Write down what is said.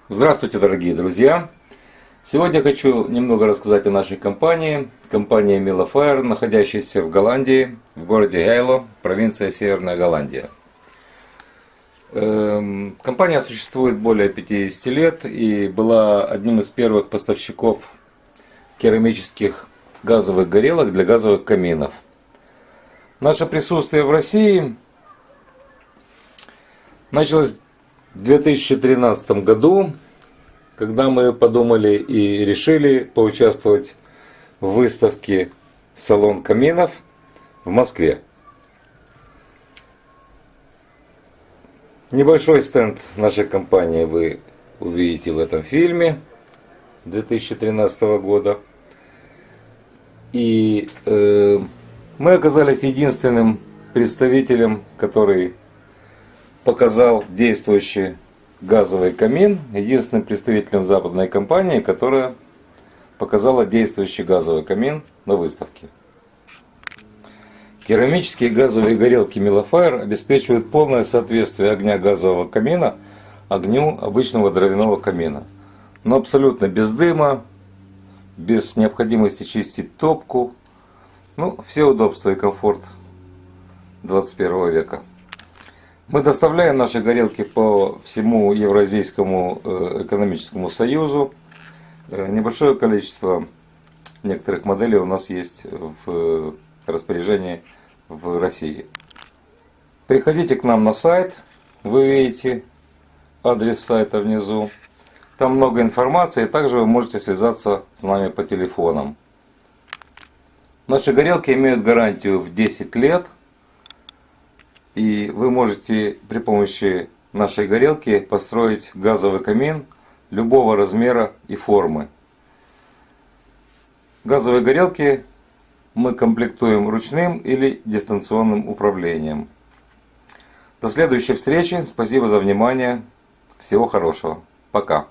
Здравствуйте, дорогие друзья! Сегодня хочу немного рассказать о нашей компании. Компания Melifier, находящаяся в Голландии, в городе Гейло, провинция Северная Голландия. Компания существует более 50 лет и была одним из первых поставщиков керамических газовых горелок для газовых каминов. Наше присутствие в России началось в 2013 году, когда мы подумали и решили поучаствовать в выставке «Салон каминов» в Москве. Небольшой стенд нашей компании вы увидите в этом фильме 2013 года. И мы оказались единственным представителем, который показал действующий газовый камин, единственным представителем западной компании, которая показала действующий газовый камин на выставке. Керамические газовые горелки Melifier обеспечивают полное соответствие огня газового камина огню обычного дровяного камина, но абсолютно без дыма, без необходимости чистить топку, все удобства и комфорт 21 века. Мы доставляем наши горелки по всему Евразийскому экономическому союзу. Небольшое количество некоторых моделей у нас есть в распоряжении в России. Приходите к нам на сайт, вы видите адрес сайта внизу. Там много информации, также вы можете связаться с нами по телефонам. Наши горелки имеют гарантию в 10 лет. И вы можете при помощи нашей горелки построить газовый камин любого размера и формы. Газовые горелки мы комплектуем ручным или дистанционным управлением. До следующей встречи. Спасибо за внимание. Всего хорошего. Пока.